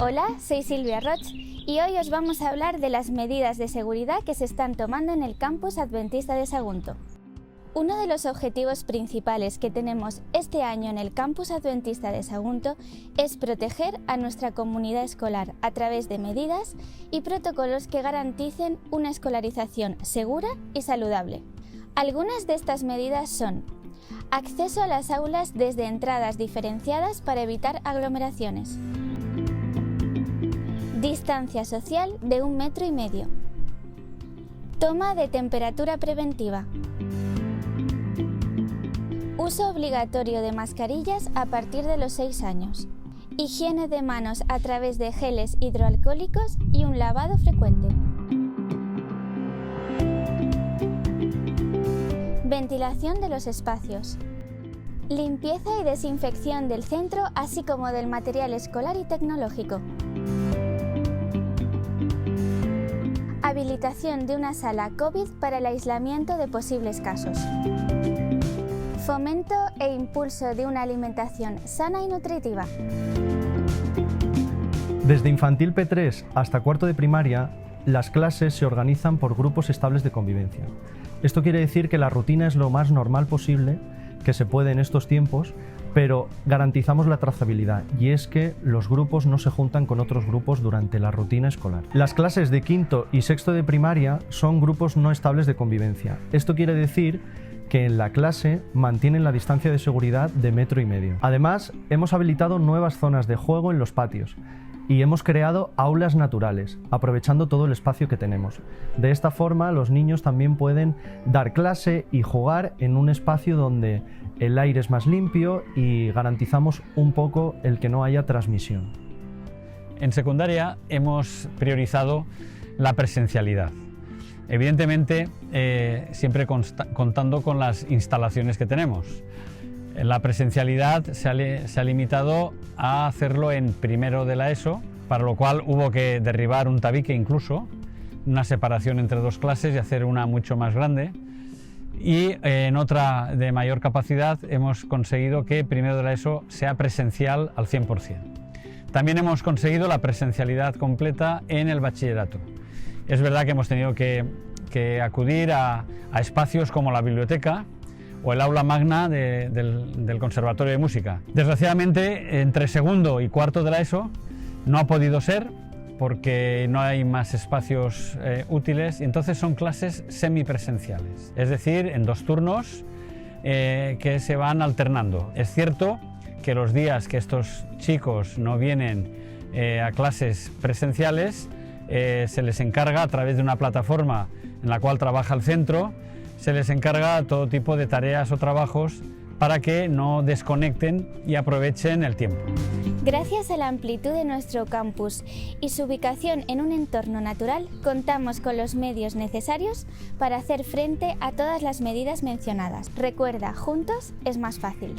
Hola, soy Silvia Roch y hoy os vamos a hablar de las medidas de seguridad que se están tomando en el campus adventista de Sagunto. Uno de los objetivos principales que tenemos este año en el campus adventista de Sagunto es proteger a nuestra comunidad escolar a través de medidas y protocolos que garanticen una escolarización segura y saludable. Algunas de estas medidas son: acceso a las aulas desde entradas diferenciadas para evitar aglomeraciones, distancia social de 1,5 metros, toma de temperatura preventiva, uso obligatorio de mascarillas a partir de los 6 años, higiene de manos a través de geles hidroalcohólicos y un lavado frecuente. Ventilación de los espacios. Limpieza y desinfección del centro, así como del material escolar y tecnológico. Habilitación de una sala COVID para el aislamiento de posibles casos. Fomento e impulso de una alimentación sana y nutritiva. Desde infantil P3 hasta cuarto de primaria, las clases se organizan por grupos estables de convivencia. Esto quiere decir que la rutina es lo más normal posible que se puede en estos tiempos, pero garantizamos la trazabilidad, y es que los grupos no se juntan con otros grupos durante la rutina escolar. Las clases de quinto y sexto de primaria son grupos no estables de convivencia. Esto quiere decir que en la clase mantienen la distancia de seguridad de 1,5 metros. Además, hemos habilitado nuevas zonas de juego en los patios y hemos creado aulas naturales, aprovechando todo el espacio que tenemos. De esta forma, los niños también pueden dar clase y jugar en un espacio donde el aire es más limpio y garantizamos un poco el que no haya transmisión. En secundaria hemos priorizado la presencialidad. Evidentemente, siempre contando con las instalaciones que tenemos. La presencialidad se ha limitado a hacerlo en primero de la ESO, para lo cual hubo que derribar un tabique incluso, una separación entre dos clases y hacer una mucho más grande. Y en otra de mayor capacidad hemos conseguido que primero de la ESO sea presencial al 100%. También hemos conseguido la presencialidad completa en el bachillerato. Es verdad que hemos tenido que acudir a espacios como la biblioteca o el aula magna del Conservatorio de Música. Desgraciadamente, entre segundo y cuarto de la ESO no ha podido ser porque no hay más espacios útiles, y entonces son clases semipresenciales, es decir, en 2 turnos que se van alternando. Es cierto que los días que estos chicos no vienen a clases presenciales, se les encarga a través de una plataforma en la cual trabaja el centro, se les encarga todo tipo de tareas o trabajos para que no desconecten y aprovechen el tiempo. Gracias a la amplitud de nuestro campus y su ubicación en un entorno natural, contamos con los medios necesarios para hacer frente a todas las medidas mencionadas. Recuerda, juntos es más fácil.